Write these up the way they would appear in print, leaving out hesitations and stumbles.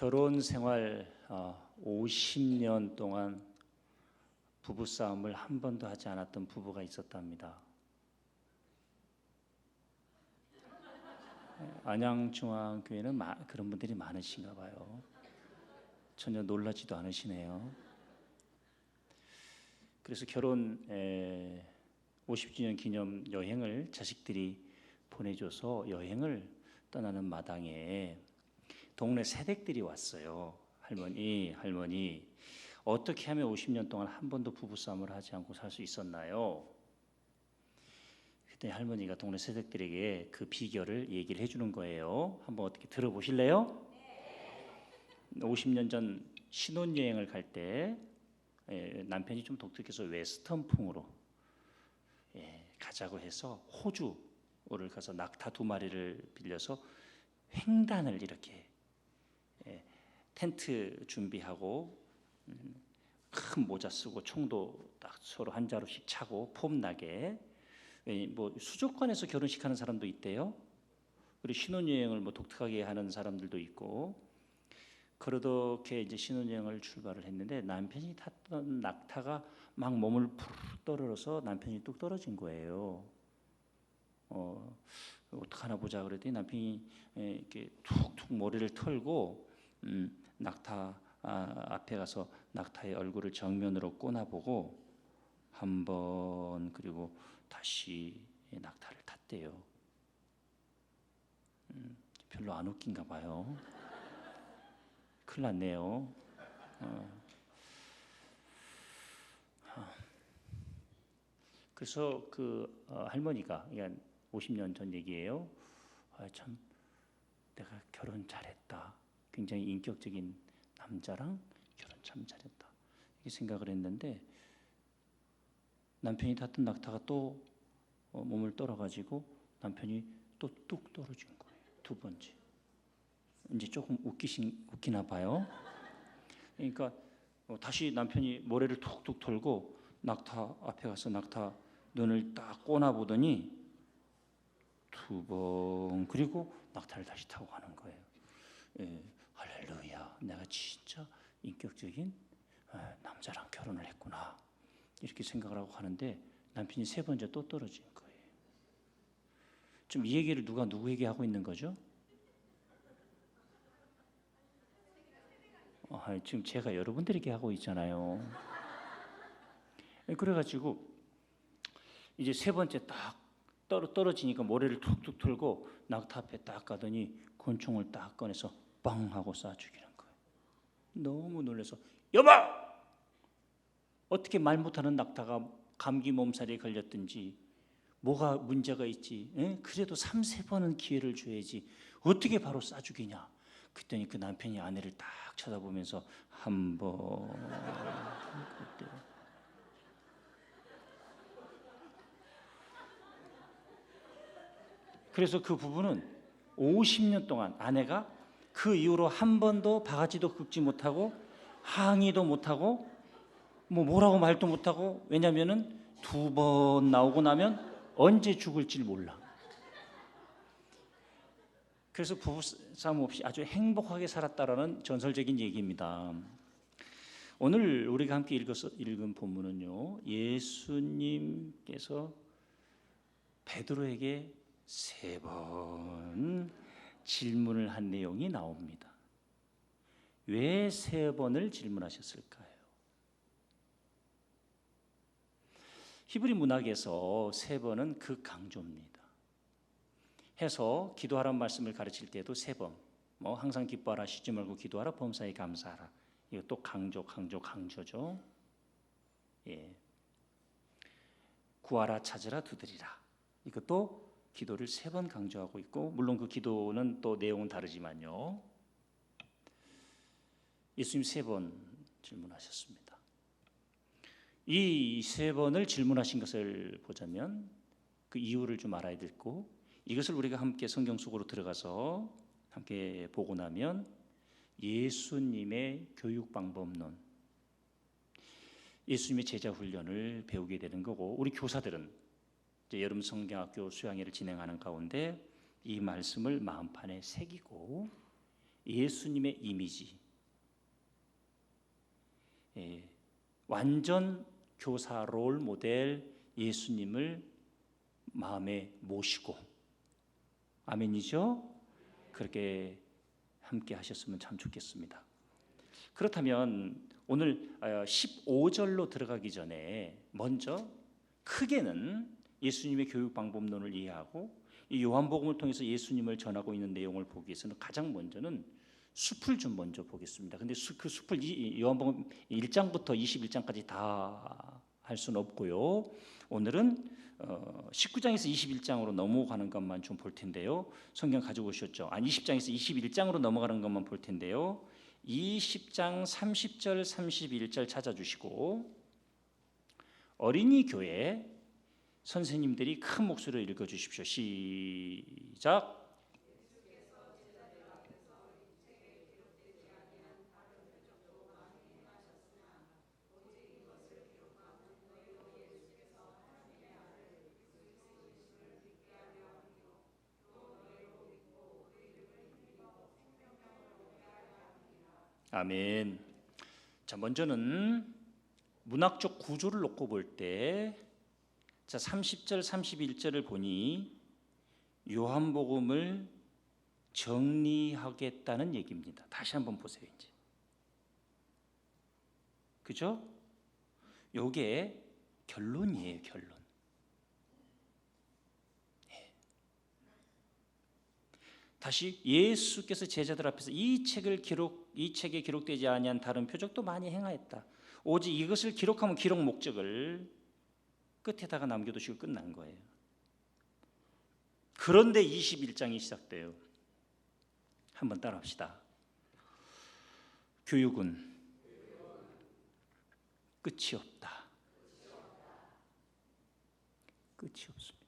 결혼 생활 50년 동안 부부싸움을 한 번도 하지 않았던 부부가 있었답니다. 안양중앙교회는 그런 분들이 많으신가 봐요. 전혀 놀라지도 않으시네요. 그래서 결혼 50주년 기념 여행을 자식들이 보내줘서 여행을 떠나는 마당에 동네 새댁들이 왔어요. 할머니 어떻게 하면 50년 동안 한 번도 부부싸움을 하지 않고 살 수 있었나요? 그때 할머니가 동네 새댁들에게 그 비결을 얘기를 해주는 거예요. 한번 어떻게 들어보실래요? 50년 전 신혼여행을 갈 때 남편이 좀 독특해서 웨스턴풍으로 가자고 해서 호주를 가서 낙타 2마리를 빌려서 횡단을 이렇게 텐트 준비하고 큰 모자 쓰고 총도 딱 서로 한 자루씩 차고 폼나게 뭐 수족관에서 결혼식 하는 사람도 있대요. 그리고 신혼여행을 뭐 독특하게 하는 사람들도 있고 그렇게 이제 신혼여행을 출발을 했는데 남편이 탔던 낙타가 막 몸을 푸르르 떨어져서 남편이 뚝 떨어진 거예요. 어떡하나 보자 그랬더니 남편이 이렇게 툭툭 머리를 털고 낙타 앞에 가서 낙타의 얼굴을 정면으로 꼬나보고 한 번 그리고 다시 낙타를 탔대요. 별로 안 웃긴가 봐요. 큰일 났네요. 그래서 그 할머니가 50년 전 얘기예요. 참 내가 결혼 잘했다. 굉장히 인격적인 남자랑 결혼 참 잘했다. 이렇게 생각을 했는데 남편이 탔던 낙타가 또 몸을 떨어가지고 남편이 또 뚝 떨어진 거예요. 2번째. 이제 조금 웃기나 봐요. 그러니까 다시 남편이 모래를 툭툭 털고 낙타 앞에 가서 낙타 눈을 딱 꼬나보더니 2번 그리고 낙타를 다시 타고 가는 거예요. 할렐루야, 내가 진짜 인격적인 남자랑 결혼을 했구나 이렇게 생각을 하고 가는데 남편이 3번째 또 떨어진 거예요. 지금 이 얘기를 누가 누구에게 하고 있는 거죠? 지금 제가 여러분들에게 하고 있잖아요. 그래가지고 이제 3번째 딱 떨어지니까 모래를 툭툭 털고 낙타 앞에 딱 가더니 권총을 딱 꺼내서 빵 하고 쏴 죽이는 거예요. 너무 놀라서 여보! 어떻게 말 못하는 낙타가 감기 몸살에 걸렸든지 뭐가 문제가 있지? 그래도 3-4번은 기회를 줘야지 어떻게 바로 쏴 죽이냐? 그랬더니 그 남편이 아내를 딱 쳐다보면서 한 번 그때 그래서 그 부부는 50년 동안 아내가 그 이후로 한 번도 바가지도 긁지 못하고 항의도 못하고 뭐라고 말도 못하고 왜냐하면은 2번 나오고 나면 언제 죽을지 몰라. 그래서 부부싸움 없이 아주 행복하게 살았다라는 전설적인 얘기입니다. 오늘 우리가 함께 읽은 본문은요, 예수님께서 베드로에게 3번 질문을 한 내용이 나옵니다. 왜 3번을 질문하셨을까요? 히브리 문학에서 3번은 극강조입니다. 해서 기도하라는 말씀을 가르칠 때도 3번 항상 기뻐하라, 쉬지 말고 기도하라, 범사에 감사하라. 이것도 강조죠. 구하라, 찾으라, 두드리라. 이것도 기도를 3번 강조하고 있고 물론 그 기도는 또 내용은 다르지만요. 예수님 3번 질문하셨습니다. 이 3번을 질문하신 것을 보자면 그 이유를 좀 알아야 되고 이것을 우리가 함께 성경 속으로 들어가서 함께 보고 나면 예수님의 교육 방법론, 예수님의 제자 훈련을 배우게 되는 거고 우리 교사들은 이제 여름 성경학교 수양회를 진행하는 가운데 이 말씀을 마음판에 새기고 예수님의 이미지, 완전 교사 롤 모델 예수님을 마음에 모시고, 아멘이죠? 그렇게 함께 하셨으면 참 좋겠습니다. 그렇다면 오늘 15절로 들어가기 전에 먼저 크게는 예수님의 교육 방법론을 이해하고 이 요한복음을 통해서 예수님을 전하고 있는 내용을 보기 위해서는 가장 먼저는 숲을 좀 먼저 보겠습니다. 근데 그 숲을 요한복음 1장부터 21장까지 다 할 수는 없고요. 오늘은 19장에서 21장으로 넘어가는 것만 좀 볼 텐데요. 성경 가지고 오셨죠? 20장에서 21장으로 넘어가는 것만 볼 텐데요. 20장 30절 31절 찾아주시고, 어린이 교회 선생님들이 큰 목소리로 읽어주십시오. 시작. 아멘. 자, 먼저는 문학적 구조를 놓고 볼 때, 자 30절 31절을 보니 요한복음을 정리하겠다는 얘기입니다. 다시 한번 보세요. 이제 그죠? 요게 결론이에요. 결론. 다시 예수께서 제자들 앞에서 이 책에 기록되지 아니한 다른 표적도 많이 행하였다. 오직 이것을 기록하면 기록 목적을 끝에다가 남겨두시고 끝난 거예요. 그런데 21장이 시작돼요. 한번 따라합시다. 교육은 끝이 없다. 끝이 없습니다.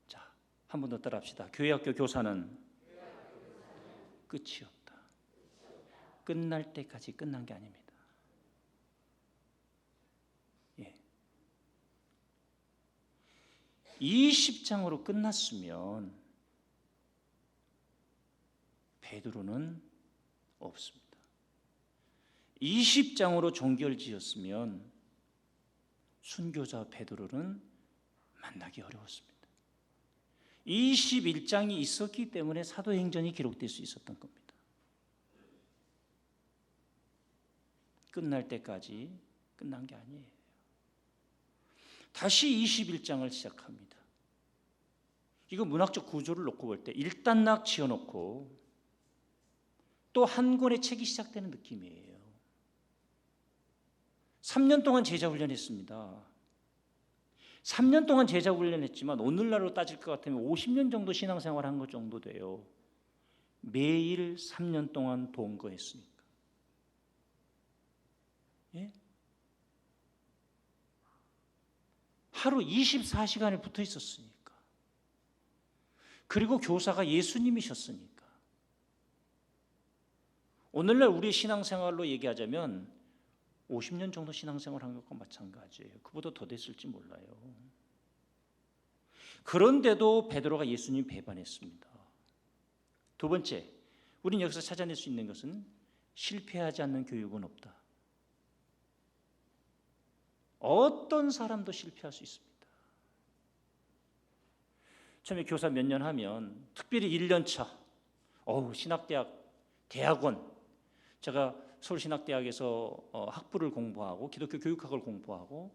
자, 한 번 더 따라합시다. 교회학교 교사는 끝이 없다. 끝날 때까지 끝난 게 아닙니다. 20장으로 끝났으면 베드로는 없습니다. 20장으로 종결지었으면 순교자 베드로는 만나기 어려웠습니다. 21장이 있었기 때문에 사도행전이 기록될 수 있었던 겁니다. 끝날 때까지 끝난 게 아니에요. 다시 21장을 시작합니다. 이거 문학적 구조를 놓고 볼 때 일단락 지어놓고 또 한 권의 책이 시작되는 느낌이에요. 3년 동안 제자 훈련했습니다. 3년 동안 제자 훈련했지만 오늘날로 따질 것 같으면 50년 정도 신앙생활 한 것 정도 돼요. 매일 3년 동안 동거했으니까. 예? 하루 24시간을 붙어 있었으니까. 그리고 교사가 예수님이셨으니까. 오늘날 우리의 신앙생활로 얘기하자면 50년 정도 신앙생활 한 것과 마찬가지예요. 그보다 더 됐을지 몰라요. 그런데도 베드로가 예수님 배반했습니다. 두 번째, 우리는 여기서 찾아낼 수 있는 것은 실패하지 않는 교육은 없다. 어떤 사람도 실패할 수 있습니다. 처음에 교사 몇 년 하면 특별히 1년 차 신학대학 대학원, 제가 서울신학대학에서 학부를 공부하고 기독교 교육학을 공부하고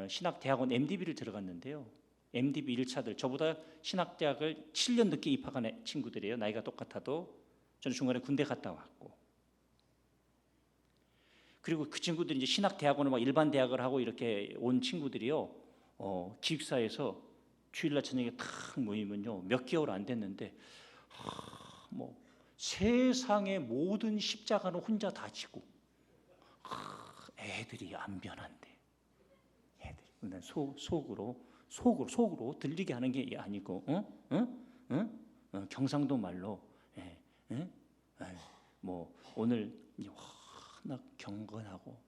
신학대학원 MDB를 들어갔는데요. MDB 1차들, 저보다 신학대학을 7년 늦게 입학한 친구들이에요. 나이가 똑같아도. 저는 중간에 군대 갔다 왔고. 그리고 그 친구들이 이제 신학대학원을 막 일반 대학을 하고 이렇게 온 친구들이요. 기숙사에서 주일날 저녁에 탁 모이면요. 몇 개월 안 됐는데 세상의 모든 십자가는 혼자 다 지고 애들이 안 변한대. 애들이 속으로 들리게 하는 게 아니고 경상도 말로 오늘 워낙 경건하고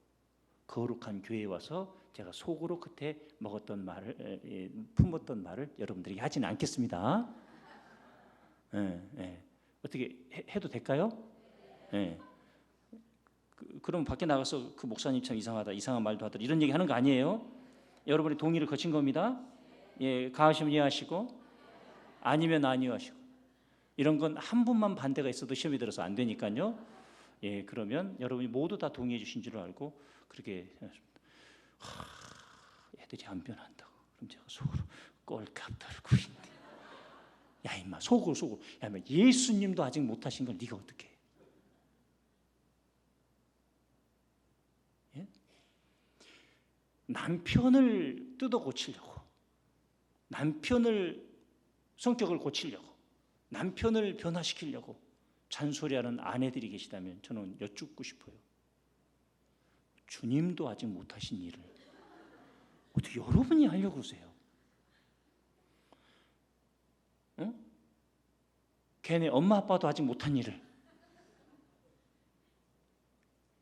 거룩한 교회에 와서 제가 속으로 그때 먹었던 말을 품었던 말을 여러분들에게 하지는 않겠습니다. 어떻게 해도 될까요? 네. 그럼 밖에 나가서 그 목사님 참 이상하다, 이상한 말도 하더라, 이런 얘기 하는 거 아니에요? 여러분이 동의를 거친 겁니다. 예, 가하시면 이해하시고 아니면 아니요 하시고. 이런 건 한 분만 반대가 있어도 시험이 들어서 안 되니까요. 예, 그러면 여러분이 모두 다 동의해 주신 줄 알고 그렇게 애들이 안 변한다고. 그럼 제가 속으로 꼴값 들고 있네. 야 임마, 속으로 야 임마, 예수님도 아직 못하신 걸 네가 어떻게 해? 예? 남편을 뜯어 고치려고, 남편을 성격을 고치려고, 남편을 변화시키려고 잔소리하는 아내들이 계시다면 저는 여쭙고 싶어요. 주님도 아직 못하신 일을 어떻게 여러분이 하려고 그러세요? 응? 걔네 엄마 아빠도 아직 못한 일을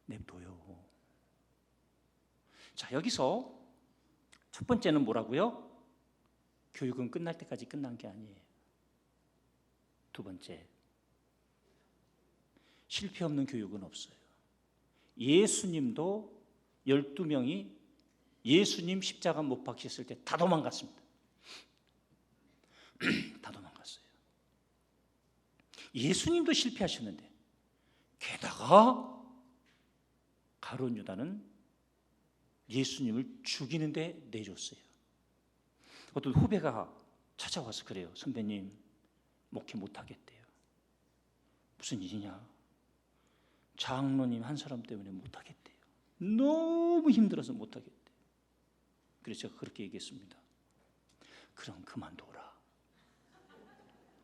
냅둬요. 자, 여기서 첫 번째는 뭐라고요? 교육은 끝날 때까지 끝난 게 아니에요. 두 번째, 실패 없는 교육은 없어요. 예수님도 12명이 예수님 십자가 못 박히셨을 때 다 도망갔습니다. 다 도망갔어요. 예수님도 실패하셨는데 게다가 가룟 유다는 예수님을 죽이는데 내줬어요. 어떤 후배가 찾아와서 그래요. 선배님, 목회 못하겠대요. 무슨 일이냐? 장로님 한 사람 때문에 못하겠대요. 너무 힘들어서 못하겠대요. 그래서 제가 그렇게 얘기했습니다. 그럼 그만둬라.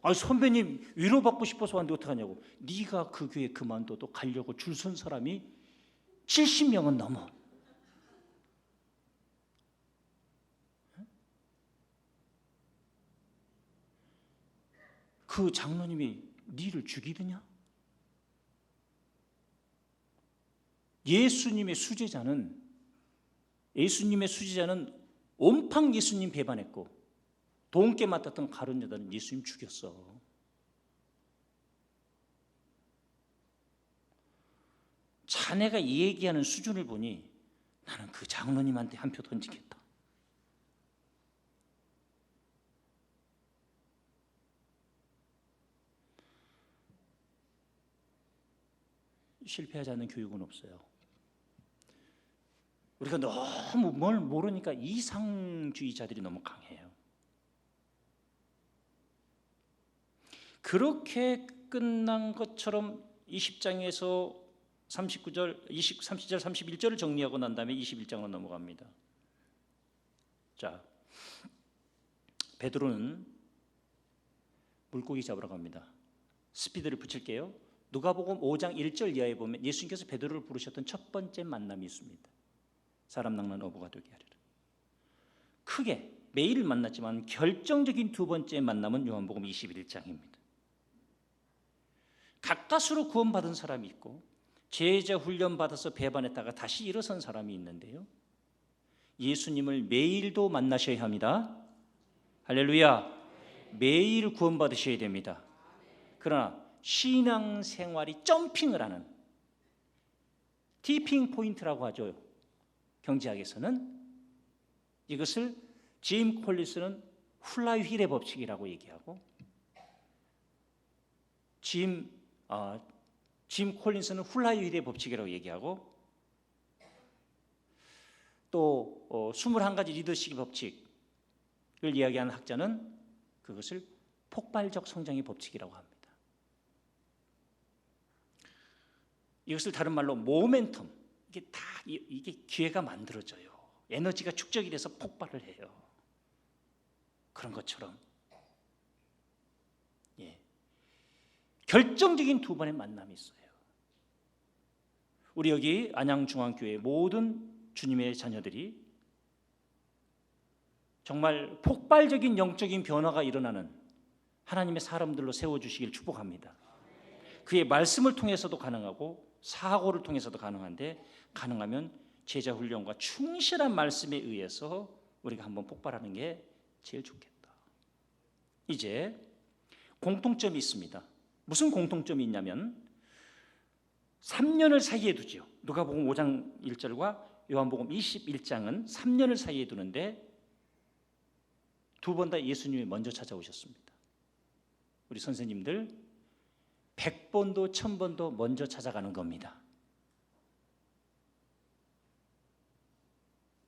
아, 선배님 위로받고 싶어서 왔는데 어떡하냐고. 네가 그 교회 그만둬도 가려고 줄 선 사람이 70명은 넘어. 그 장로님이 니를 죽이느냐? 예수님의 수제자는 온팡 예수님 배반했고 돈깨 맡았던 가룟 유다는 예수님 죽였어. 자네가 얘기하는 수준을 보니 나는 그 장로님한테 한 표 던지겠다. 실패하지 않는 교육은 없어요. 우리가 너무 뭘 모르니까 이상주의자들이 너무 강해요. 그렇게 끝난 것처럼 20장에서 30절, 31절을 정리하고 난 다음에 21장으로 넘어갑니다. 자, 베드로는 물고기 잡으러 갑니다. 스피드를 붙일게요. 누가복음 5장 1절 이하에 보면 예수님께서 베드로를 부르셨던 첫 번째 만남이 있습니다. 사람 낚는 어부가 되게 하리라. 크게 매일 만났지만 결정적인 두 번째 만남은 요한복음 21장입니다. 가까스로 구원받은 사람이 있고 제자 훈련 받아서 배반했다가 다시 일어선 사람이 있는데요. 예수님을 매일도 만나셔야 합니다. 할렐루야. 매일 구원받으셔야 됩니다. 그러나 신앙생활이 점핑을 하는 티핑 포인트라고 하죠. 경제학에서는 이것을 짐 콜린스는 훌라유 힐의 법칙이라고 얘기하고 짐 콜린스는 훌라유 힐의 법칙이라고 얘기하고 또 21가지 리더십의 법칙을 이야기하는 학자는 그것을 폭발적 성장의 법칙이라고 합니다. 이것을 다른 말로 모멘텀, 이게 기회가 만들어져요. 에너지가 축적이 돼서 폭발을 해요. 그런 것처럼 결정적인 두 번의 만남이 있어요. 우리 여기 안양중앙교회 모든 주님의 자녀들이 정말 폭발적인 영적인 변화가 일어나는 하나님의 사람들로 세워주시길 축복합니다. 그의 말씀을 통해서도 가능하고 사고를 통해서도 가능한데 가능하면 제자 훈련과 충실한 말씀에 의해서 우리가 한번 폭발하는 게 제일 좋겠다. 이제 공통점이 있습니다. 무슨 공통점이 있냐면 3년을 사이에 두죠. 누가복음 5장 1절과 요한복음 21장은 3년을 사이에 두는데 두 번 다 예수님이 먼저 찾아오셨습니다. 우리 선생님들 100번도 1000번도 먼저 찾아가는 겁니다.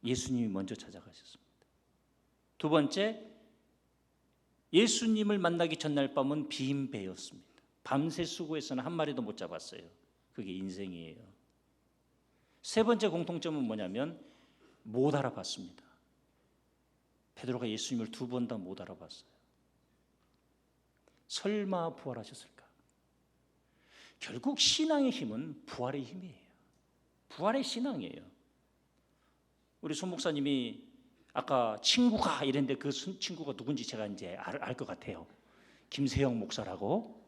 예수님이 먼저 찾아가셨습니다. 두 번째, 예수님을 만나기 전날 밤은 빈 배였습니다. 밤새 수고해서는 한 마리도 못 잡았어요. 그게 인생이에요. 세 번째 공통점은 뭐냐면 못 알아봤습니다. 베드로가 예수님을 두 번 다 못 알아봤어요. 설마 부활하셨을까? 결국 신앙의 힘은 부활의 힘이에요. 부활의 신앙이에요. 우리 손 목사님이 아까 친구가 이랬는데 그 친구가 누군지 제가 이제 알 것 같아요. 김세영 목사라고.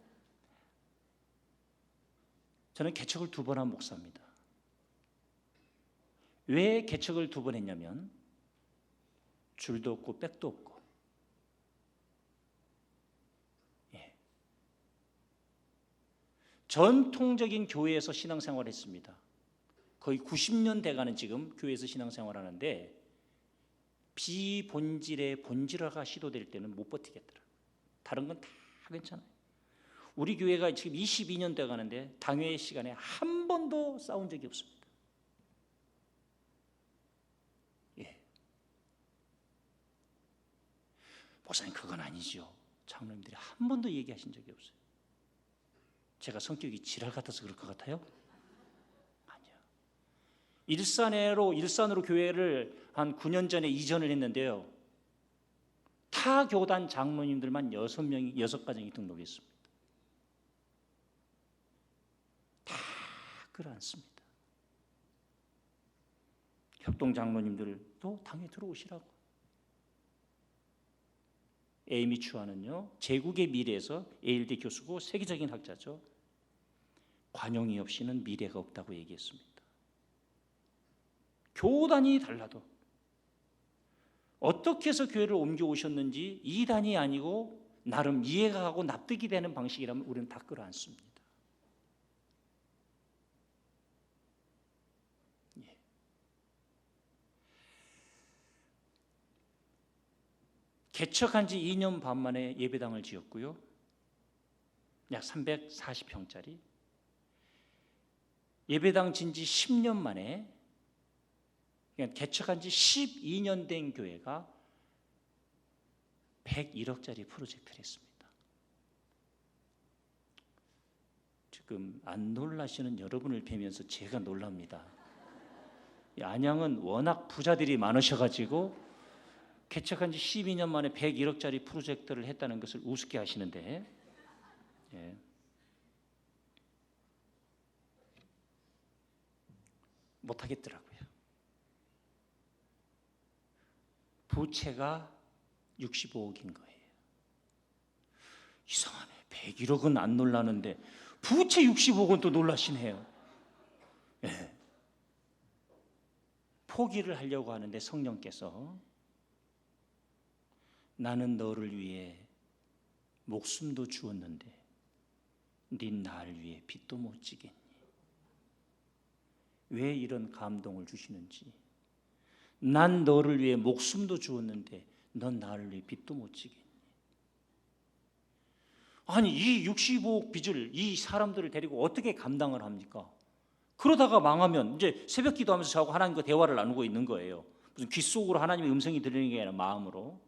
저는 개척을 2번 한 목사입니다. 왜 개척을 2번 했냐면 줄도 없고 백도 없고, 전통적인 교회에서 신앙생활을 했습니다. 거의 90년 돼가는 지금 교회에서 신앙생활하는데 비본질의 본질화가 시도될 때는 못 버티겠더라. 다른 건 다 괜찮아요. 우리 교회가 지금 22년 돼가는데 당회 시간에 한 번도 싸운 적이 없습니다. 목사님 그건 아니죠. 장로님들이 한 번도 얘기하신 적이 없어요. 제가 성격이 지랄 같아서 그럴 것 같아요? 아니요. 일산으로 교회를 한 9년 전에 이전을 했는데요. 타 교단 장로님들만 6가정이 등록했습니다. 다 끌어안습니다. 협동 장로님들도 당에 들어오시라고. 에이미 추아는요, 제국의 미래에서 예일대 교수고 세계적인 학자죠. 관용이 없이는 미래가 없다고 얘기했습니다. 교단이 달라도 어떻게 해서 교회를 옮겨오셨는지 이단이 아니고 나름 이해가 가고 납득이 되는 방식이라면 우리는 다 끌어안습니다. 개척한 지 2년 반 만에 예배당을 지었고요. 약 340평짜리. 예배당 진 지 10년 만에, 그러니까 개척한 지 12년 된 교회가 101억짜리 프로젝트를 했습니다. 지금 안 놀라시는 여러분을 뵈면서 제가 놀랍니다. 안양은 워낙 부자들이 많으셔가지고 개척한 지 12년 만에 101억짜리 프로젝트를 했다는 것을 우습게 하시는데, 못하겠더라고요. 부채가 65억인 거예요. 이상하네. 101억은 안 놀라는데 부채 65억은 또 놀라시네요. 포기를 하려고 하는데 성령께서 나는 너를 위해 목숨도 주었는데 네 나를 위해 빚도 못 지겠니? 왜 이런 감동을 주시는지. 난 너를 위해 목숨도 주었는데 넌 나를 위해 빚도 못 지겠니? 아니 이 65억 빚을 이 사람들을 데리고 어떻게 감당을 합니까? 그러다가 망하면 이제 새벽 기도하면서 저하고 하나님과 대화를 나누고 있는 거예요. 무슨 귓속으로 하나님의 음성이 들리는 게 아니라 마음으로.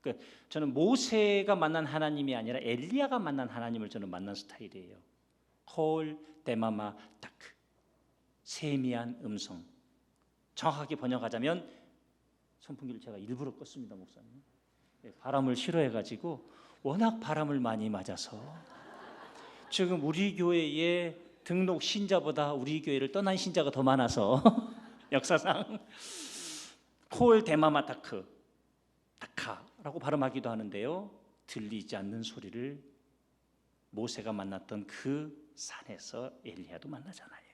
그러니까 저는 모세가 만난 하나님이 아니라 엘리야가 만난 하나님을 저는 만난 스타일이에요. 콜 데마마 다크, 세미한 음성. 정확하게 번역하자면, 선풍기를 제가 일부러 껐습니다, 목사님. 바람을 싫어해가지고 워낙 바람을 많이 맞아서 지금 우리 교회에 등록 신자보다 우리 교회를 떠난 신자가 더 많아서 역사상 콜 데마마 다크 다카라고 발음하기도 하는데요. 들리지 않는 소리를 모세가 만났던 그 산에서 엘리야도 만나잖아요.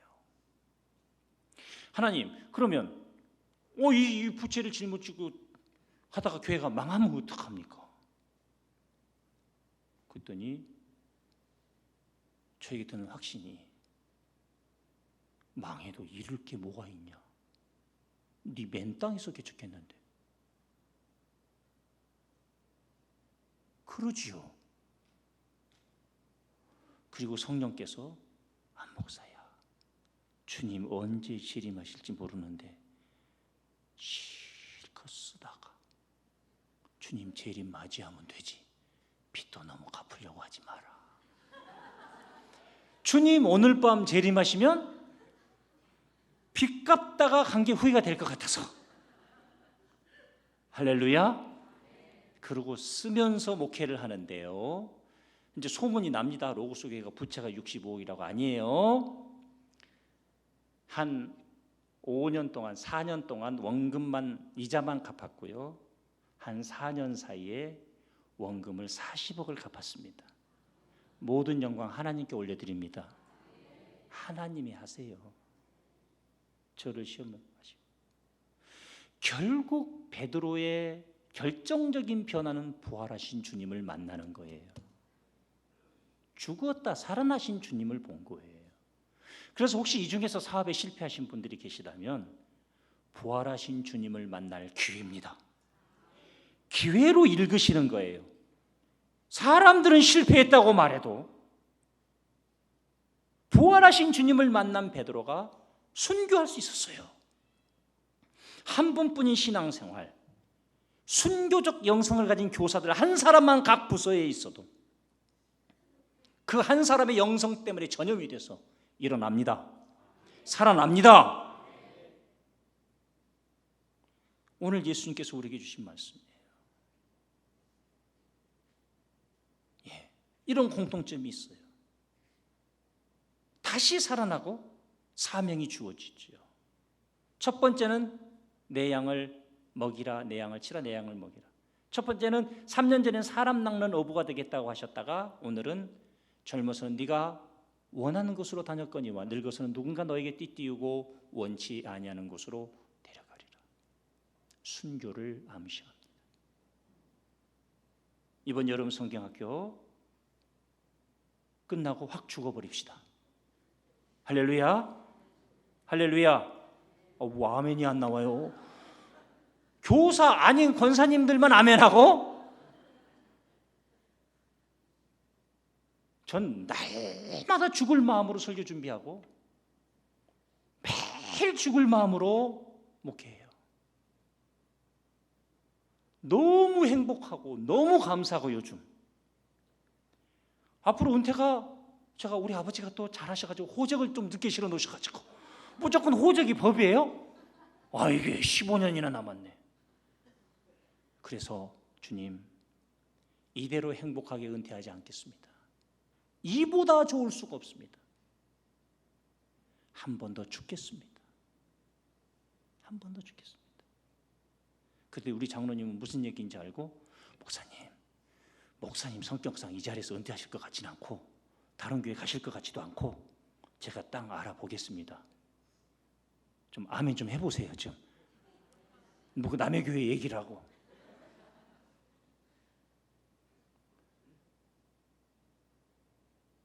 하나님, 그러면 이 부채를 짊어지고 하다가 교회가 망하면 어떡합니까? 그랬더니 저에게 드는 확신이 망해도 잃을 게 뭐가 있냐? 네 맨 땅에서 개척했는데. 그러지요. 그리고 성령께서 안 목사야, 주님 언제 재림하실지 모르는데 실컷 쓰다가 주님 재림 맞이하면 되지, 빚도 너무 갚으려고 하지 마라. 주님 오늘 밤 재림하시면 빚 갚다가 간 게 후회가 될 것 같아서. 할렐루야. 그러고 쓰면서 목회를 하는데요, 이제 소문이 납니다. 로고스 교회가 부채가 65억이라고. 아니에요. 한 5년 동안 4년 동안 원금만 이자만 갚았고요, 한 4년 사이에 원금을 40억을 갚았습니다. 모든 영광 하나님께 올려드립니다. 하나님이 하세요. 저를 시험하시고. 결국 베드로의 결정적인 변화는 부활하신 주님을 만나는 거예요. 죽었다 살아나신 주님을 본 거예요. 그래서 혹시 이 중에서 사업에 실패하신 분들이 계시다면 부활하신 주님을 만날 기회입니다. 기회로 읽으시는 거예요. 사람들은 실패했다고 말해도 부활하신 주님을 만난 베드로가 순교할 수 있었어요. 한 분뿐인 신앙생활, 순교적 영성을 가진 교사들 한 사람만 각 부서에 있어도 그 한 사람의 영성 때문에 전염이 돼서 일어납니다. 살아납니다. 오늘 예수님께서 우리에게 주신 말씀이에요. 이런 공통점이 있어요. 다시 살아나고 사명이 주어지죠. 첫 번째는 내 양을 먹이라, 내 양을 치라, 내 양을 먹이라. 첫 번째는 3년 전엔 사람 낚는 어부가 되겠다고 하셨다가 오늘은 젊어서는 네가 원하는 곳으로 다녔거니와 늙어서는 누군가 너에게 띠띠우고 원치 아니하는 곳으로 데려가리라. 순교를 암시합니다. 이번 여름 성경학교 끝나고 확 죽어버립시다. 할렐루야. 할렐루야. 아멘이 안 나와요. 교사 아닌 권사님들만 아멘하고, 전 날마다 죽을 마음으로 설교 준비하고 매일 죽을 마음으로 목회해요. 너무 행복하고 너무 감사하고, 요즘 앞으로 은퇴가, 제가 우리 아버지가 또 잘하셔가지고 호적을 좀 늦게 실어 놓으셔가지고 무조건 호적이 법이에요. 이게 15년이나 남았네. 그래서 주님, 이대로 행복하게 은퇴하지 않겠습니다. 이보다 좋을 수가 없습니다. 한 번 더 죽겠습니다. 한 번 더 죽겠습니다. 그런데 우리 장로님은 무슨 얘기인지 알고, 목사님 성격상 이 자리에서 은퇴하실 것 같지는 않고 다른 교회 가실 것 같지도 않고 제가 딱 알아보겠습니다. 좀 아멘 좀 해보세요. 좀 뭐 남의 교회 얘기를 하고.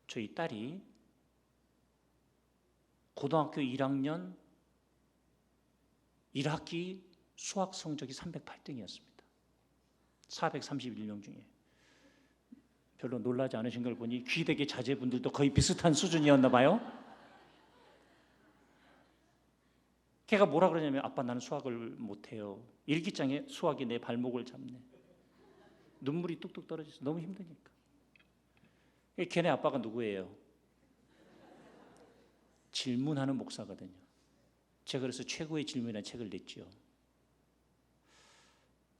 저희 딸이 고등학교 1학년 1학기 수학 성적이 308등이었습니다. 431명 중에. 별로 놀라지 않으신 걸 보니 귀대계 자제분들도 거의 비슷한 수준이었나 봐요. 걔가 뭐라 그러냐면, 아빠 나는 수학을 못해요. 일기장에 수학이 내 발목을 잡네. 눈물이 뚝뚝 떨어져서 너무 힘드니까. 걔네 아빠가 누구예요? 질문하는 목사거든요. 제가 그래서 최고의 질문이라는 책을 냈죠.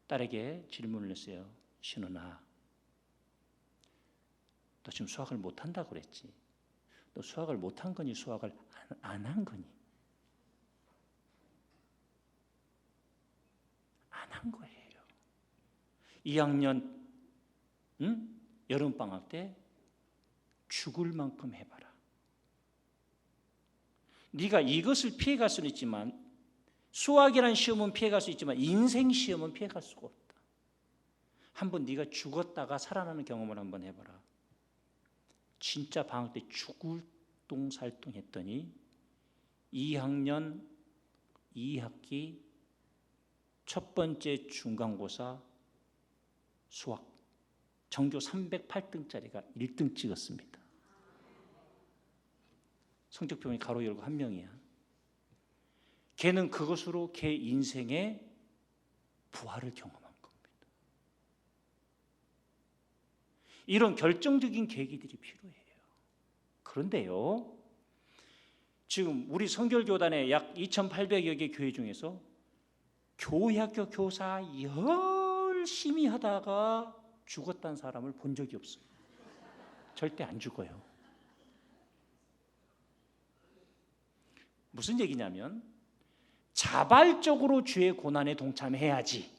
딸에게 질문을 했어요. 신은아, 너 지금 수학을 못한다고 그랬지? 너 수학을 못한 거니 수학을 안 한 거니? 안 한 거예요. 2학년 여름방학 때 죽을 만큼 해봐라. 네가 이것을 피해갈 수는 있지만, 수학이라는 시험은 피해갈 수 있지만 인생 시험은 피해갈 수가 없다. 한번 네가 죽었다가 살아나는 경험을 한번 해봐라. 진짜 방학 때 죽을 똥살똥 했더니 2학년 2학기 첫 번째 중간고사 수학 전교 308등짜리가 1등 찍었습니다. 성적표본이 가로 열고 한 명이야. 걔는 그것으로 걔 인생의 부활을 경험한 겁니다. 이런 결정적인 계기들이 필요해요. 그런데요, 지금 우리 성결교단의 약 2,800여 개 교회 중에서 교회학교 교사 열심히 하다가 죽었다는 사람을 본 적이 없어요. 절대 안 죽어요. 무슨 얘기냐면 자발적으로 주의 고난에 동참해야지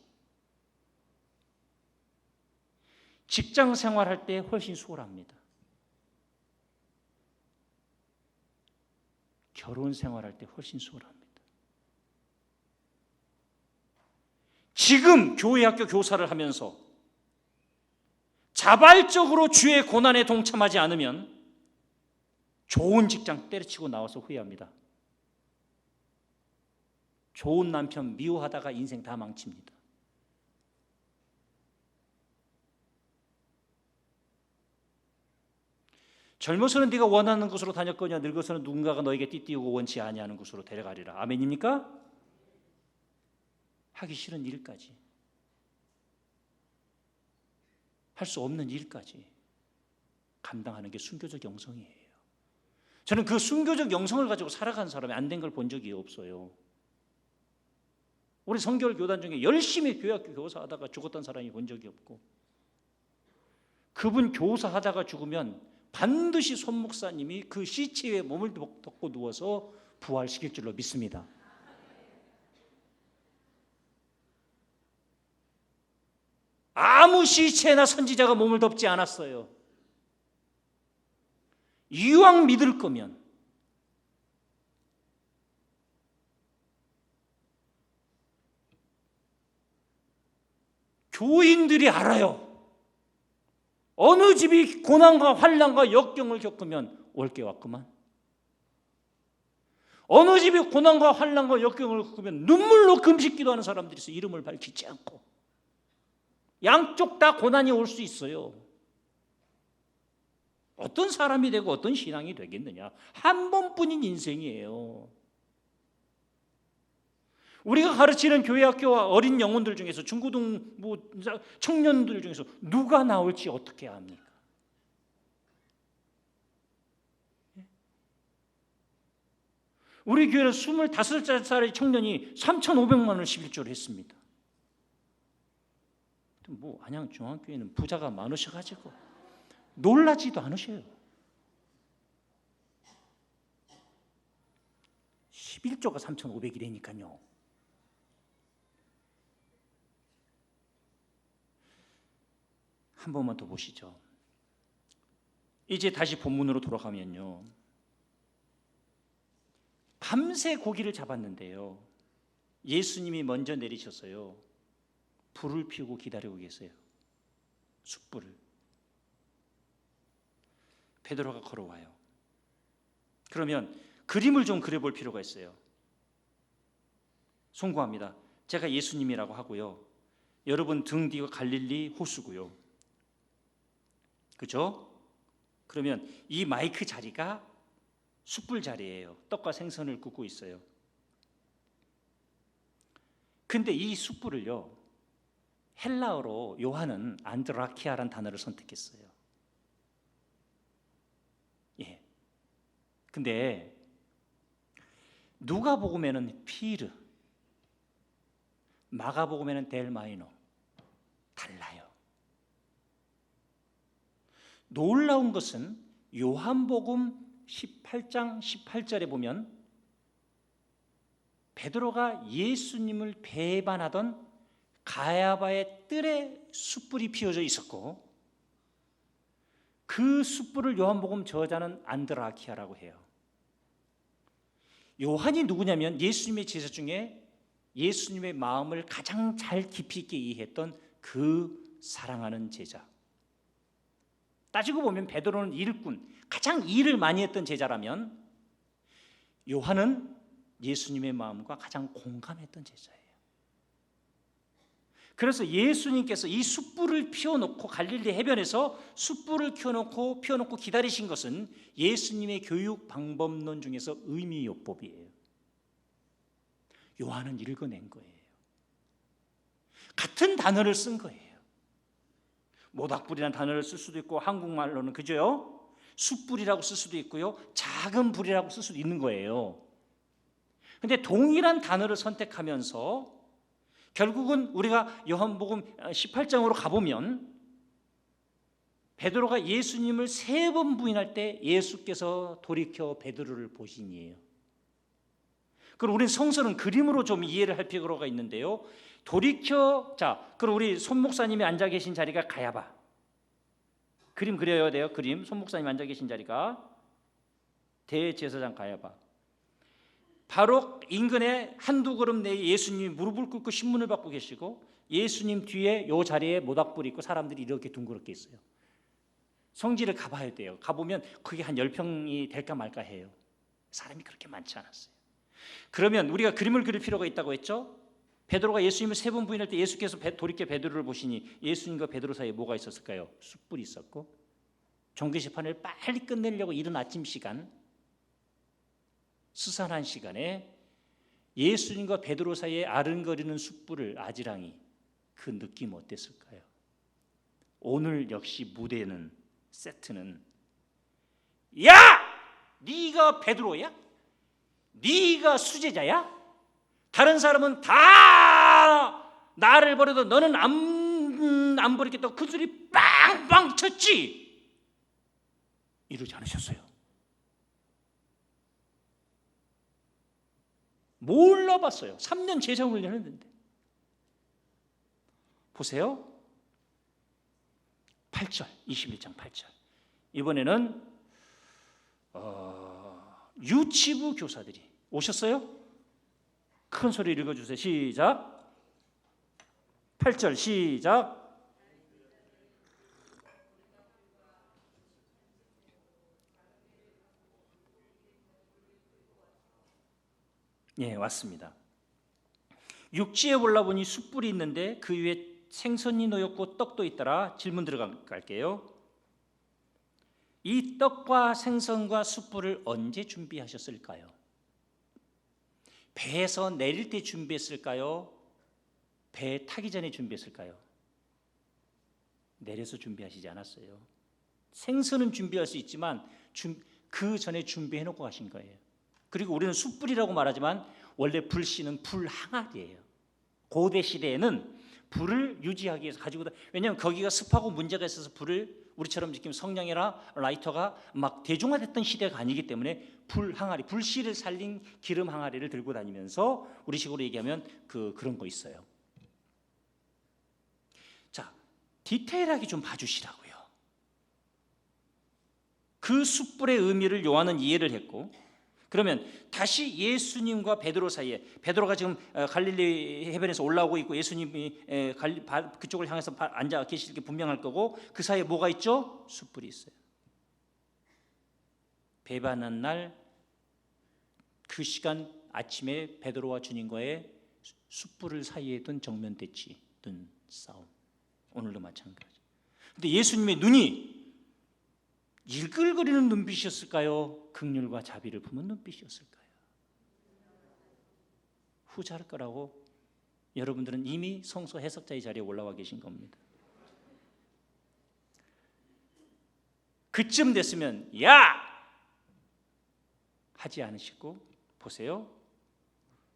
직장 생활할 때 훨씬 수월합니다. 결혼 생활할 때 훨씬 수월합니다. 지금 교회학교 교사를 하면서 자발적으로 주의 고난에 동참하지 않으면 좋은 직장 때려치고 나와서 후회합니다. 좋은 남편 미워하다가 인생 다 망칩니다. 젊어서는 네가 원하는 곳으로 다녔거냐 늙어서는 누군가가 너에게 띠띠우고 원치 아니하는 곳으로 데려가리라. 아멘입니까? 하기 싫은 일까지, 할 수 없는 일까지 감당하는 게 순교적 영성이에요. 저는 그 순교적 영성을 가지고 살아가는 사람이 안 된 걸 본 적이 없어요. 우리 성결 교단 중에 열심히 교회학교 교사하다가 죽었던 사람이 본 적이 없고, 그분 교사하다가 죽으면 반드시 손 목사님이 그 시체에 몸을 덮고 누워서 부활시킬 줄로 믿습니다. 아무 시체나 선지자가 몸을 덮지 않았어요. 이왕 믿을 거면 교인들이 알아요. 어느 집이 고난과 환난과 역경을 겪으면 올게 왔구만. 어느 집이 고난과 환난과 역경을 겪으면 눈물로 금식 기도하는 사람들이 있어요. 이름을 밝히지 않고. 양쪽 다 고난이 올 수 있어요. 어떤 사람이 되고 어떤 신앙이 되겠느냐. 한 번뿐인 인생이에요. 우리가 가르치는 교회학교와 어린 영혼들 중에서 중고등 청년들 중에서 누가 나올지 어떻게 합니까? 우리 교회는 25살의 청년이 3,500만 원을 11조를 했습니다. 안양 중앙교회는 부자가 많으셔가지고 놀라지도 않으셔요. 11조가 3,500이라니까요. 한 번만 더 보시죠. 이제 다시 본문으로 돌아가면요, 밤새 고기를 잡았는데요, 예수님이 먼저 내리셔서요 불을 피우고 기다리고 계세요. 숯불을. 베드로가 걸어와요. 그러면 그림을 좀 그려볼 필요가 있어요. 송구합니다. 제가 예수님이라고 하고요, 여러분 등 뒤가 갈릴리 호수고요. 그죠? 그러면 이 마이크 자리가 숯불 자리예요. 떡과 생선을 굽고 있어요. 근데 이 숯불을요, 헬라어로 요한은 안드라키아라는 단어를 선택했어요. 예. 근데 누가복음에는 피르, 마가복음에는 델마이노, 달라요. 놀라운 것은 요한복음 18장 18절에 보면 베드로가 예수님을 배반하던 가야바의 뜰에 숯불이 피워져 있었고, 그 숯불을 요한복음 저자는 안드라키아라고 해요. 요한이 누구냐면 예수님의 제자 중에 예수님의 마음을 가장 잘 깊이 있게 이해했던 그 사랑하는 제자. 따지고 보면 베드로는 일꾼, 가장 일을 많이 했던 제자라면 요한은 예수님의 마음과 가장 공감했던 제자예요. 그래서 예수님께서 이 숯불을 피워놓고 갈릴리 해변에서 숯불을 피워놓고 기다리신 것은 예수님의 교육 방법론 중에서 의미요법이에요. 요한은 읽어낸 거예요. 같은 단어를 쓴 거예요. 모닥불이라는 단어를 쓸 수도 있고 한국말로는 그죠? 숯불이라고 쓸 수도 있고요. 작은 불이라고 쓸 수도 있는 거예요. 그런데 동일한 단어를 선택하면서 결국은 우리가 요한복음 18장으로 가보면 베드로가 예수님을 3번 부인할 때 예수께서 돌이켜 베드로를 보시니에요. 그럼 우리 성서는 그림으로 좀 이해를 할 필요가 있는데요. 그럼 우리 손 목사님이 앉아 계신 자리가 가야바. 그림 그려야 돼요. 그림. 손 목사님 앉아 계신 자리가 대제사장 가야바. 바로 인근에 한두 걸음 내에 예수님이 무릎을 꿇고 신문을 받고 계시고 예수님 뒤에 요 자리에 모닥불이 있고 사람들이 이렇게 둥그렇게 있어요. 성지를 가봐야 돼요. 가보면 그게 한 10평이 될까 말까 해요. 사람이 그렇게 많지 않았어요. 그러면 우리가 그림을 그릴 필요가 있다고 했죠. 베드로가 예수님을 3번 부인할 때 예수께서 돌이켜 베드로를 보시니 예수님과 베드로 사이에 뭐가 있었을까요? 숯불이 있었고 종교시판을 빨리 끝내려고 이른 아침 시간, 스산한 시간에 예수님과 베드로 사이에 아른거리는 숯불을 아지랑이, 그 느낌 어땠을까요? 오늘 역시 무대는, 세트는 야! 네가 베드로야? 네가 수제자야? 다른 사람은 다 나를 버려도 너는 안 버리겠다고 큰 소리 빵빵 쳤지? 이러지 않으셨어요. 몰라봤어요. 3년 제자훈련 했는데. 보세요. 8절, 21장 8절. 이번에는 유치부 교사들이 오셨어요? 큰 소리 읽어주세요. 시작. 8절 시작. 예, 왔습니다. 육지에 올라보니 숯불이 있는데 그 위에 생선이 놓였고 떡도 있더라. 질문 들어갈게요. 이 떡과 생선과 숯불을 언제 준비하셨을까요? 배에서 내릴 때 준비했을까요? 배 타기 전에 준비했을까요? 내려서 준비하시지 않았어요. 생선은 준비할 수 있지만 그 전에 준비해 놓고 가신 거예요. 그리고 우리는 숯불이라고 말하지만 원래 불씨는 불 항아리예요. 고대 시대에는 불을 유지하기 위해서 가지고 왜냐하면 거기가 습하고 문제가 있어서 불을 우리처럼 지금 성냥이나 라이터가 막 대중화됐던 시대가 아니기 때문에 불 항아리, 불씨를 살린 기름 항아리를 들고 다니면서 우리식으로 얘기하면 그런 거 있어요. 자, 디테일하게 좀 봐주시라고요. 그 숯불의 의미를 요한은 이해를 했고, 그러면 다시 예수님과 베드로 사이에, 베드로가 지금 갈릴리 해변에서 올라오고 있고 예수님이 그쪽을 향해서 앉아 계실 게 분명할 거고, 그 사이에 뭐가 있죠? 숯불이 있어요. 배반한 날 그 시간 아침에 베드로와 주님과의 숯불을 사이에 둔 정면 대치, 둔 싸움. 오늘도 마찬가지. 근데 예수님의 눈이 일글거리는 눈빛이었을까요? 긍휼과 자비를 품은 눈빛이었을까요? 후자일 거라고 여러분들은 이미 성서 해석자의 자리에 올라와 계신 겁니다. 그쯤 됐으면 야! 하지 않으시고 보세요.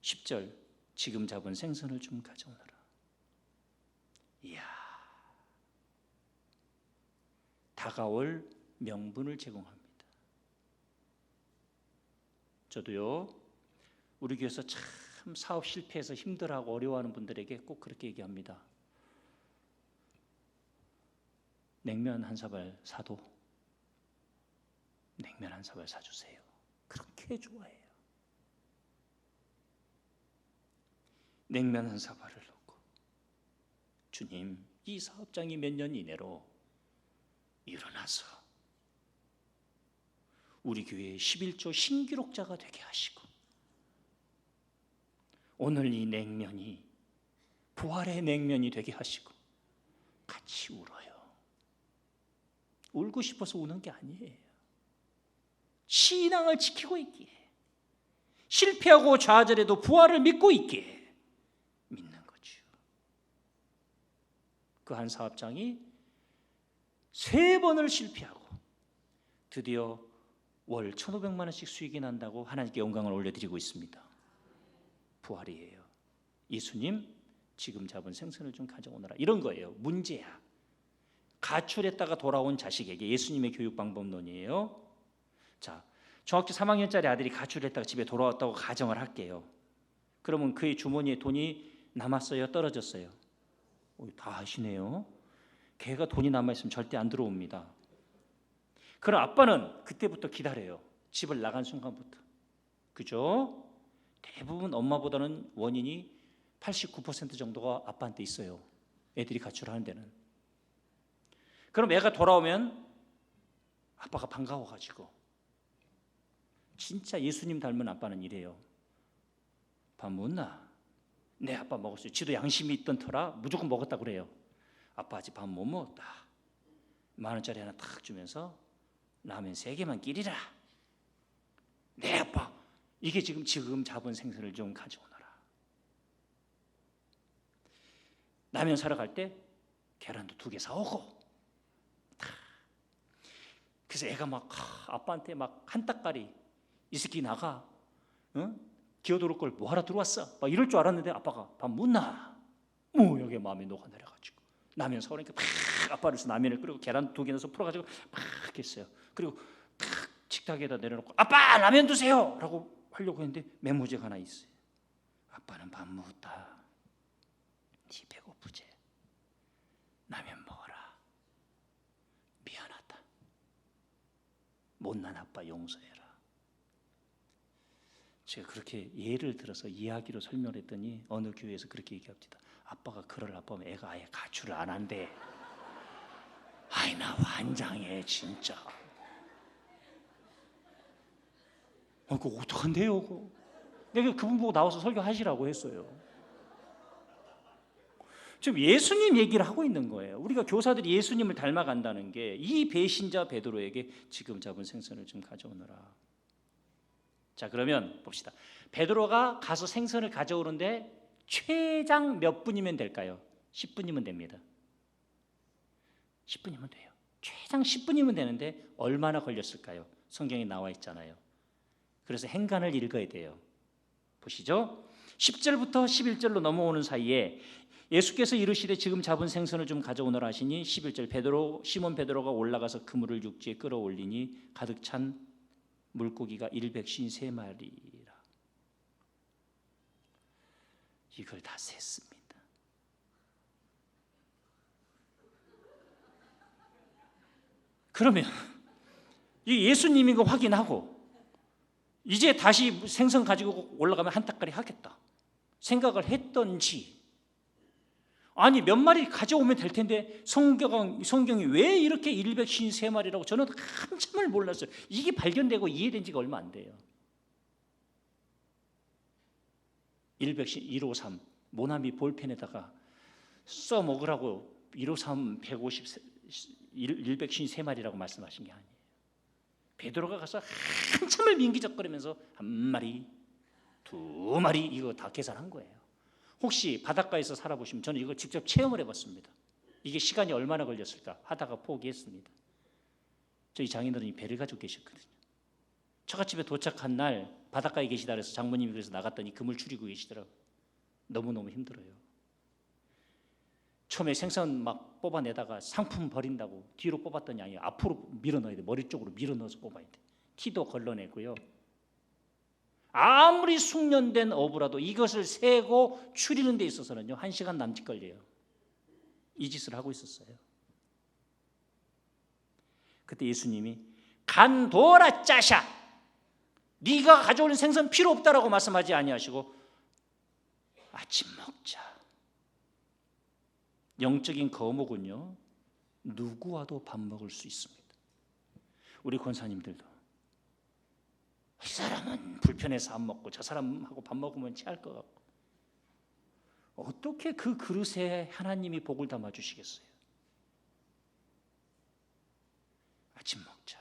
10절 지금 잡은 생선을 좀 가져오너라. 이야, 다가올 명분을 제공합니다. 저도요, 우리 교회에서 참 사업 실패해서 힘들어하고 어려워하는 분들에게 꼭 그렇게 얘기합니다. 냉면 한 사발 사도 냉면 한 사발 사주세요. 그렇게 좋아해요. 냉면 한 사발을 놓고 주님, 이 사업장이 몇 년 이내로 일어나 일어나서 우리 교회의 11조 신기록자가 되게 하시고 오늘 이 냉면이 부활의 냉면이 되게 하시고 같이 울어요. 울고 싶어서 우는 게 아니에요. 신앙을 지키고 있기에, 실패하고 좌절해도 부활을 믿고 있기에 믿는 거죠. 그 한 사업장이 3번을 실패하고 드디어 월 1,500만 원씩 수익이 난다고 하나님께 영광을 올려드리고 있습니다. 부활이에요. 예수님 지금 잡은 생선을 좀 가져오너라, 이런 거예요. 문제야. 가출했다가 돌아온 자식에게 예수님의 교육 방법론이에요. 자, 중학교 3학년짜리 아들이 가출했다가 집에 돌아왔다고 가정을 할게요. 그러면 그의 주머니에 돈이 남았어요, 떨어졌어요? 다 하시네요. 걔가 돈이 남아있으면 절대 안 들어옵니다. 그럼 아빠는 그때부터 기다려요. 집을 나간 순간부터. 그죠? 대부분 엄마보다는 원인이 89% 정도가 아빠한테 있어요. 애들이 가출하는 데는. 그럼 애가 돌아오면 아빠가 반가워가지고, 진짜 예수님 닮은 아빠는 이래요. 밥 먹나? 네, 아빠 먹었어요. 지도 양심이 있던 터라 무조건 먹었다 그래요. 아빠 아직 밥 못 먹었다. 10,000원짜리 하나 탁 주면서 라면 3개만 끼리라. 네, 아빠. 이게 지금 잡은 생선을 좀 가져오너라. 라면 사러 갈 때 계란도 2개 사오고. 그래서 애가 막 아빠한테 막 한따까리, 이 새끼 나가, 기어도를 걸 뭐하러 들어왔어? 막 이럴 줄 알았는데 아빠가 밥 묻나? 여기 마음이 녹아내려가지고 라면 사오니까 막 아빠를 해서 라면을 끓이고 계란 2개 넣어서 풀어가지고 막 했어요. 그리고 탁 식탁에다 내려놓고 아빠 라면 드세요! 라고 하려고 했는데 메모지가 하나 있어요. 아빠는 밥 먹었다. 니 배고프지? 라면 먹어라. 미안하다. 못난 아빠 용서해라. 제가 그렇게 예를 들어서 이야기로 설명했더니 어느 교회에서 그렇게 얘기합니다. 아빠가 그럴 아빠면 애가 아예 가출을 안 한대. 아이, 나 환장해 진짜. 그거 어떡한데요? 그거. 내가 그분 보고 나와서 설교하시라고 했어요. 지금 예수님 얘기를 하고 있는 거예요. 우리가 교사들이 예수님을 닮아간다는 게 이 배신자 베드로에게 지금 잡은 생선을 좀 가져오너라. 자, 그러면 봅시다. 베드로가 가서 생선을 가져오는데 최장 몇 분이면 될까요? 10분이면 됩니다. 10분이면 돼요. 최장 10분이면 되는데 얼마나 걸렸을까요? 성경에 나와 있잖아요. 그래서 행간을 읽어야 돼요. 보시죠. 10절부터 11절로 넘어오는 사이에 예수께서 이르시되 지금 잡은 생선을 좀 가져오너라 하시니 11절 시몬 베드로가 올라가서 그물을 육지에 끌어올리니 가득 찬 물고기가 153마리라. 이걸 다 셌습니다. 그러면 이 예수님인 거 확인하고 이제 다시 생선 가지고 올라가면 한따까리 하겠다 생각을 했던지, 아니 몇 마리 가져오면 될 텐데 성경이 왜 이렇게 153마리라고 저는 한참을 몰랐어요. 이게 발견되고 이해된 지가 얼마 안 돼요. 153 모나미 볼펜에다가 써먹으라고 153 153마리라고 말씀하신 게 아니에요. 베드로가 가서 한참을 민기적거리면서 1마리, 2마리 이거 다 계산한 거예요. 혹시 바닷가에서 살아보시면 저는 이거 직접 체험을 해봤습니다. 이게 시간이 얼마나 걸렸을까 하다가 포기했습니다. 저희 장인어른이 배를 가지고 계셨거든요. 처갓집에 도착한 날 바닷가에 계시다 그래서 장모님이 그래서 나갔더니 그물 줄이고 계시더라고요. 너무너무 힘들어요. 처음에 생선 막 뽑아내다가 상품 버린다고 뒤로 뽑았더니 아니에요. 앞으로 밀어넣어야 돼. 머리 쪽으로 밀어넣어서 뽑아야 돼. 티도 걸러내고요. 아무리 숙련된 어부라도 이것을 세고 추리는 데 있어서는요 1시간 남짓 걸려요. 이 짓을 하고 있었어요. 그때 예수님이 간도라 짜샤, 네가 가져오는 생선 필요 없다라고 말씀하지 아니하시고 아침 먹자. 영적인 거목은요 누구와도 밥 먹을 수 있습니다. 우리 권사님들도 이 사람은 불편해서 안 먹고 저 사람하고 밥 먹으면 체할 것 같고 어떻게 그 그릇에 하나님이 복을 담아 주시겠어요? 아침 먹자.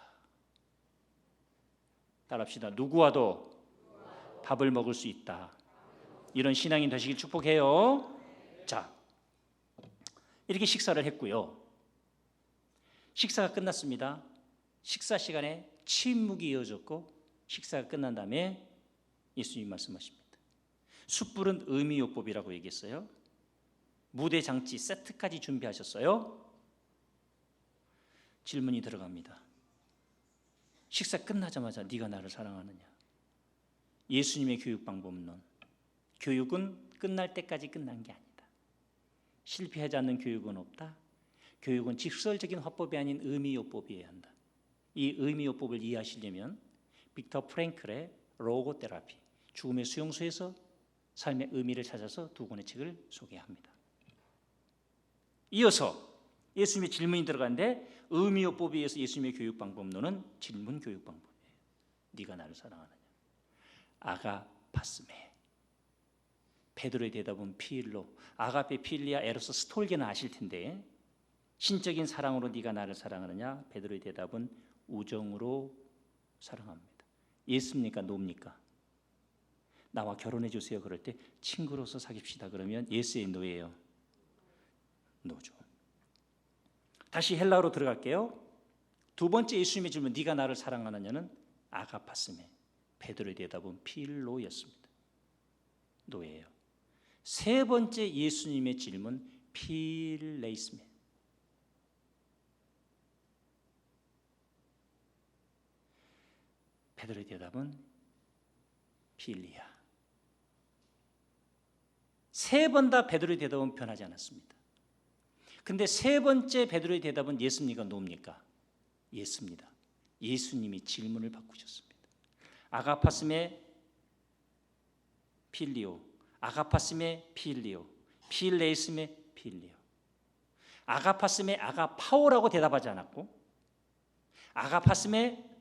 따라합시다. 누구와도 밥을 먹을 수 있다. 이런 신앙이 되시길 축복해요. 자, 이렇게 식사를 했고요. 식사가 끝났습니다. 식사 시간에 침묵이 이어졌고 식사가 끝난 다음에 예수님 말씀하십니다. 숯불은 의미요법이라고 얘기했어요. 무대 장치 세트까지 준비하셨어요. 질문이 들어갑니다. 식사 끝나자마자 네가 나를 사랑하느냐? 예수님의 교육 방법론. 교육은 끝날 때까지 끝난 게 아니다. 실패하지 않는 교육은 없다. 교육은 직설적인 화법이 아닌 의미요법이어야 한다. 이 의미요법을 이해하시려면 빅터 프랭클의 로고테라피, 죽음의 수용소에서 삶의 의미를 찾아서 두 권의 책을 소개합니다. 이어서 예수님의 질문이 들어가는데 의미요법에 의해서 예수님의 교육 방법론은 질문 교육 방법이에요. 네가 나를 사랑하느냐? 아가파스메. 베드로의 대답은 피일로. 아가페, 필리아, 에로스, 스톨게는 아실 텐데 신적인 사랑으로 네가 나를 사랑하느냐? 베드로의 대답은 우정으로 사랑합니다. 예습니까? 노입니까? 나와 결혼해 주세요. 그럴 때 친구로서 사귀시다 그러면 예스의 노예요. 노죠. 다시 헬라어로 들어갈게요. 두 번째 예수님의 질문, 네가 나를 사랑하느냐는 아가파스메. 베드로의 대답은 필로였습니다. 노예요. 세 번째 예수님의 질문, 필레이스메. 베드로의 대답은 필리아. 세 번 다 베드로의 대답은 변하지 않았습니다. 근데 세 번째 베드로의 대답은 예습니까? 노입니까? 예습니다. 예수님이 질문을 바꾸셨습니다. 아가파스메 필리오, 아가파스메 필리오, 필레이스메 필리오. 아가파스메 아가파오라고 대답하지 않았고 아가파스메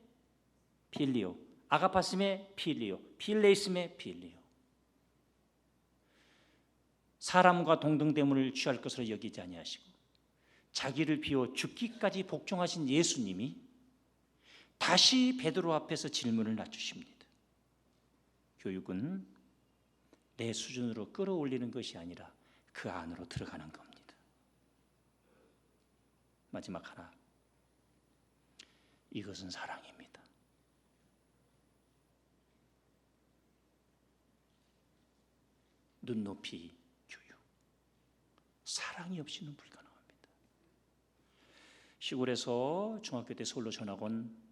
필리오, 아가파스메 필리오, 필레이스메 필리오. 사람과 동등됨을 취할 것으로 여기지 아니하시고 자기를 비워 죽기까지 복종하신 예수님이 다시 베드로 앞에서 질문을 낮추십니다. 교육은 내 수준으로 끌어올리는 것이 아니라 그 안으로 들어가는 겁니다. 마지막 하나. 이것은 사랑입니다. 눈높이 교육. 사랑이 없이는 불가능합니다. 시골에서 중학교 때 서울로 전학 온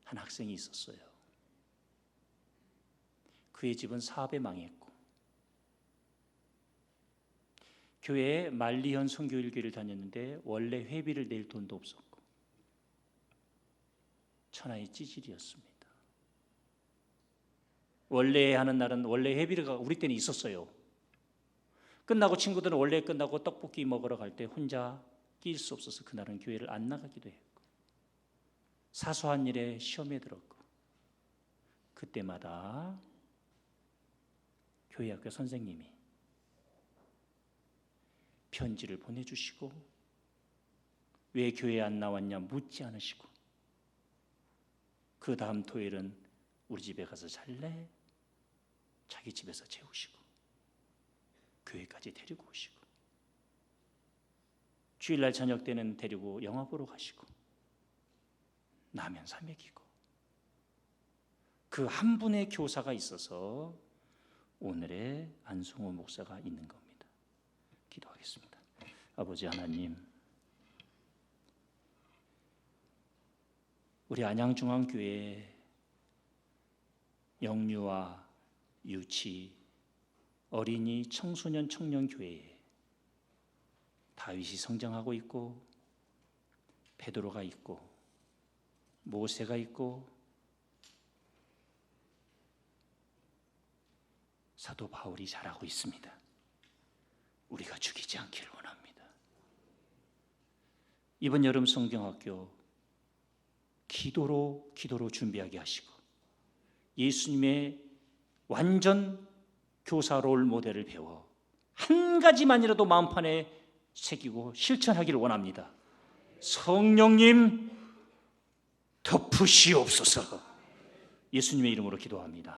한 학생이 있었어요. 그의 집은 사업에 망했고 교회에 만리현 선교일교를 다녔는데 원래 회비를 낼 돈도 없었고 천하의 찌질이었습니다. 원래 하는 날은 원래 회비가 우리 때는 있었어요. 끝나고 친구들은 원래 끝나고 떡볶이 먹으러 갈 때 혼자 낄 수 없어서 그날은 교회를 안 나가기도 했고 사소한 일에 시험에 들었고 그때마다 교회 학교 선생님이 편지를 보내주시고 왜 교회에 안 나왔냐 묻지 않으시고 그 다음 토요일은 우리 집에 가서 잘래? 자기 집에서 재우시고 교회까지 데리고 오시고 주일날 저녁 때는 데리고 영화 보러 가시고 라면 사 먹이고 그 한 분의 교사가 있어서 오늘의 안승호 목사가 있는 겁니다. 기도하겠습니다. 아버지 하나님, 우리 안양중앙교회 영유아, 유치, 어린이, 청소년, 청년교회에 다윗이 성장하고 있고 베드로가 있고 모세가 있고 사도 바울이 자라고 있습니다. 우리가 죽이지 않기를 원합니다. 이번 여름 성경학교 기도로 준비하게 하시고 예수님의 완전 교사 롤 모델을 배워 한 가지만이라도 마음판에 새기고 실천하기를 원합니다. 성령님 덮으시옵소서. 예수님의 이름으로 기도합니다.